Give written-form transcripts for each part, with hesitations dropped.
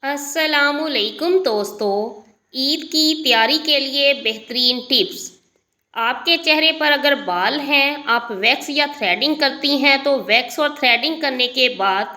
अस्सलामुअलैकुम दोस्तों। ईद की तैयारी के लिए बेहतरीन टिप्स। आपके चेहरे पर अगर बाल हैं, आप वैक्स या थ्रेडिंग करती हैं तो वैक्स और थ्रेडिंग करने के बाद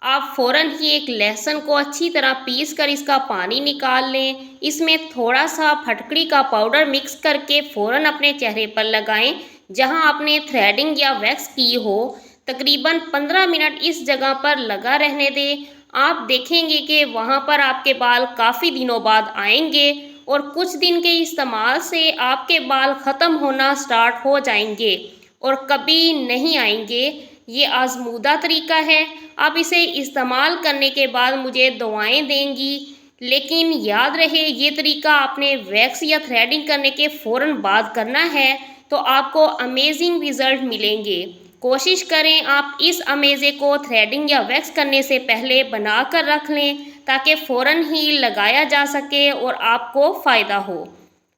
आप फ़ौरन ही एक लहसुन को अच्छी तरह पीस कर इसका पानी निकाल लें। इसमें थोड़ा सा फटकड़ी का पाउडर मिक्स करके फ़ौरन अपने चेहरे पर लगाएं जहां आपने थ्रेडिंग या वैक्स की हो। तकरीबन 15 मिनट इस जगह पर लगा रहने दें। आप देखेंगे कि वहाँ पर आपके बाल काफ़ी दिनों बाद आएंगे और कुछ दिन के इस्तेमाल से आपके बाल ख़त्म होना स्टार्ट हो जाएंगे और कभी नहीं आएंगे। ये आजमूदा तरीका है। आप इसे इस्तेमाल करने के बाद मुझे दुआएं देंगी। लेकिन याद रहे, ये तरीका आपने वैक्स या थ्रेडिंग करने के फ़ौरन बाद करना है तो आपको अमेजिंग रिज़ल्ट मिलेंगे। कोशिश करें आप इस अमेज़े को थ्रेडिंग या वैक्स करने से पहले बना कर रख लें ताकि फ़ौरन ही लगाया जा सके और आपको फ़ायदा हो।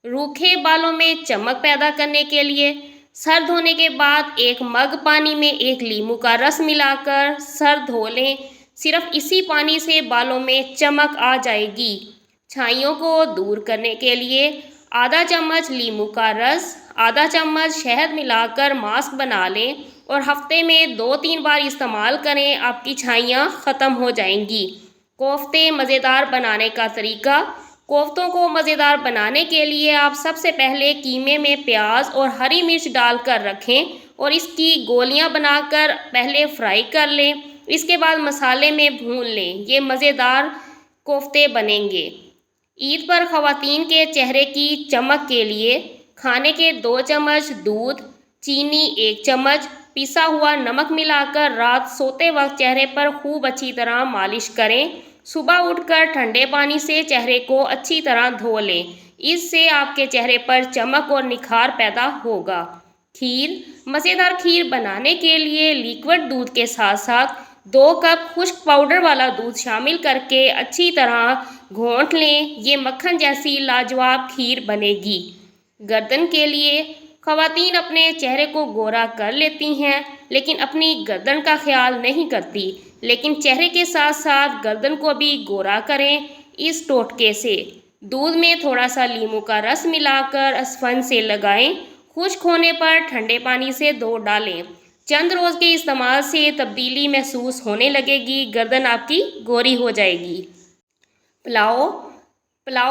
रूखे बालों में चमक पैदा करने के लिए सर धोने के बाद एक मग पानी में एक लीमू का रस मिलाकर सर धो लें। सिर्फ इसी पानी से बालों में चमक आ जाएगी। छाइयों को दूर करने के लिए आधा चम्मच लीमू का रस, आधा चम्मच शहद मिलाकर मास्क बना लें और हफ्ते में 2-3 बार इस्तेमाल करें। आपकी छाइयाँ ख़त्म हो जाएंगी। कोफ्ते मज़ेदार बनाने का तरीका। कोफ्तों को मज़ेदार बनाने के लिए आप सबसे पहले कीमे में प्याज और हरी मिर्च डालकर रखें और इसकी गोलियां बनाकर पहले फ्राई कर लें। इसके बाद मसाले में भून लें। ये मज़ेदार कोफ्ते बनेंगे। ईद पर ख़वातीन के चेहरे की चमक के लिए खाने के 2 चम्मच दूध, चीनी 1 चम्मच, पिसा हुआ नमक मिलाकर रात सोते वक्त चेहरे पर खूब अच्छी तरह मालिश करें। सुबह उठकर ठंडे पानी से चेहरे को अच्छी तरह धो लें। इससे आपके चेहरे पर चमक और निखार पैदा होगा। खीर। मज़ेदार खीर बनाने के लिए लिक्विड दूध के साथ साथ 2 कप खुश्क पाउडर वाला दूध शामिल करके अच्छी तरह घोंट लें। ये मक्खन जैसी लाजवाब खीर बनेगी। गर्दन के लिए ख़वातीन अपने चेहरे को गोरा कर लेती हैं लेकिन अपनी गर्दन का ख्याल नहीं करती। लेकिन चेहरे के साथ साथ गर्दन को भी गोरा करें इस टोटके से। दूध में थोड़ा सा लीमू का रस मिलाकर स्पंज से लगाएं। खुश्क होने पर ठंडे पानी से धो डालें। चंद रोज़ के इस्तेमाल से तब्दीली महसूस होने लगेगी। गर्दन आपकी गोरी हो जाएगी। पुलाव।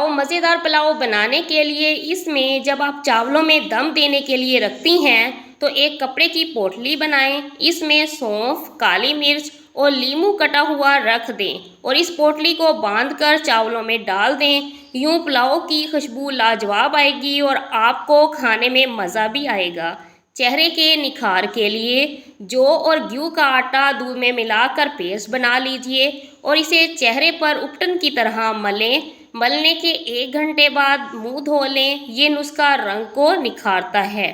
मज़ेदार पुलाव बनाने के लिए इसमें जब आप चावलों में दम देने के लिए रखती हैं तो एक कपड़े की पोटली बनाएं। इसमें सौंफ, काली मिर्च और लीमू कटा हुआ रख दें और इस पोटली को बांधकर चावलों में डाल दें। यूं पुलाव की खुशबू लाजवाब आएगी और आपको खाने में मज़ा भी आएगा। चेहरे के निखार के लिए जौ और गेहूं का आटा दूध में मिलाकर पेस्ट बना लीजिए और इसे चेहरे पर उपटन की तरह मलें। मलने के 1 घंटे बाद मुंह धो लें। ये नुस्खा रंग को निखारता है।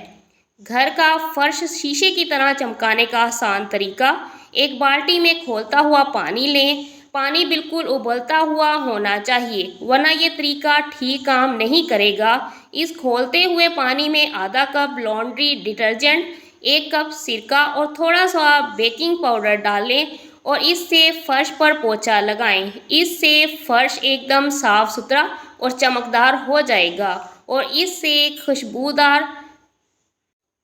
घर का फर्श शीशे की तरह चमकाने का आसान तरीका। एक बाल्टी में खौलता हुआ पानी लें। पानी बिल्कुल उबलता हुआ होना चाहिए वरना ये तरीका ठीक काम नहीं करेगा। इस खौलते हुए पानी में आधा कप लॉन्ड्री डिटर्जेंट, 1 कप सिरका और थोड़ा सा बेकिंग पाउडर डालें और इससे फर्श पर पोंछा लगाएं। इससे फर्श एकदम साफ सुथरा और चमकदार हो जाएगा और इससे खुशबूदार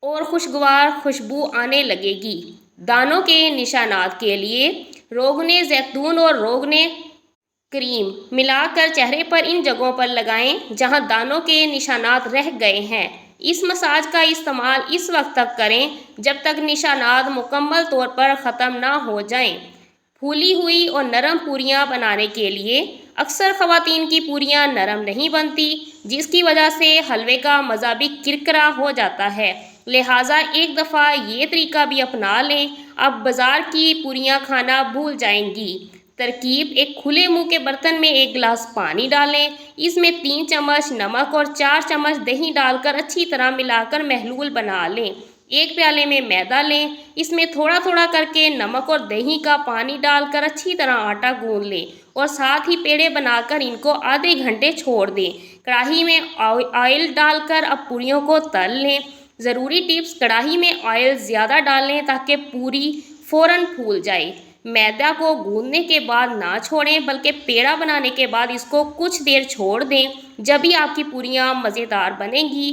और खुशगवार खुशबू आने लगेगी। दानों के निशानात के लिए रोगने ज़ैतून और रोगने क्रीम मिलाकर चेहरे पर इन जगहों पर लगाएं जहां दानों के निशानात रह गए हैं। इस मसाज का इस्तेमाल इस वक्त तक करें जब तक निशानात मुकम्मल तौर पर ख़त्म ना हो जाएं। फूली हुई और नरम पूरियां बनाने के लिए अक्सर ख़वातीन की पूरियां नरम नहीं बनती जिसकी वजह से हलवे का मज़ा भी किरकिरा हो जाता है। लिहाजा एक दफ़ा ये तरीका भी अपना लें। अब बाज़ार की पूरियां खाना भूल जाएंगी। तरकीब। एक खुले मुंह के बर्तन में 1 गिलास पानी डालें। इसमें 3 चम्मच नमक और 4 चम्मच दही डालकर अच्छी तरह मिलाकर महलूल बना लें। 1 प्याले में मैदा लें। इसमें थोड़ा थोड़ा करके नमक और दही का पानी डालकर अच्छी तरह आटा गूंद लें और साथ ही पेड़े बनाकर इनको आधे घंटे छोड़ दें। कढ़ाई में ऑयल डालकर अब पूरियों को तल लें। ज़रूरी टिप्स। कढ़ाई में ऑयल ज़्यादा डालें ताकि पूरी फ़ौरन फूल जाए। मैदा को गूंदने के बाद ना छोड़ें, बल्कि पेड़ा बनाने के बाद इसको कुछ देर छोड़ दें, जब भी आपकी पूरियाँ मज़ेदार बनेंगी।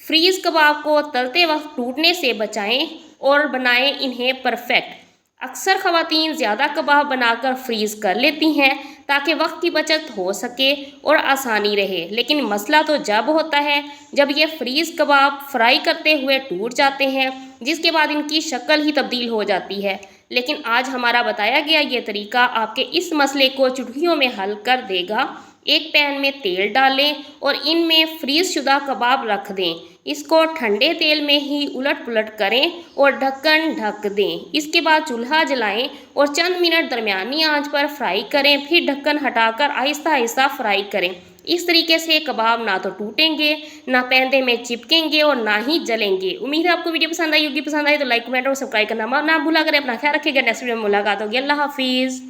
फ्रीज़ कबाब को तलते वक्त टूटने से बचाएं और बनाएं इन्हें परफेक्ट। अक्सर ख़वातीन ज़्यादा कबाब बनाकर फ्रीज़ कर लेती हैं ताकि वक्त की बचत हो सके और आसानी रहे, लेकिन मसला तो जब होता है जब ये फ्रीज़ कबाब फ्राई करते हुए टूट जाते हैं, जिसके बाद इनकी शक्ल ही तब्दील हो जाती है। लेकिन आज हमारा बताया गया ये तरीका आपके इस मसले को चुटकियों में हल कर देगा। एक पैन में तेल डालें और इनमें फ्रीज शुदा कबाब रख दें। इसको ठंडे तेल में ही उलट पुलट करें और ढक्कन ढक दें। इसके बाद चूल्हा जलाएं और चंद मिनट दरमियानी आंच पर फ्राई करें, फिर ढक्कन हटाकर आहिस्ता आहिस्ता फ्राई करें। इस तरीके से कबाब ना तो टूटेंगे, ना पैंदे में चिपकेंगे और ना ही जलेंगे। उम्मीद है आपको वीडियो पसंद आई होगी। पसंद आई तो लाइक कमेंट और सब्सक्राइब करना ना भूला करें। अपना ख्याल रखिएगा। नेक्स्ट वीडियो में मुलाकात होगी। अल्लाह हाफिज़।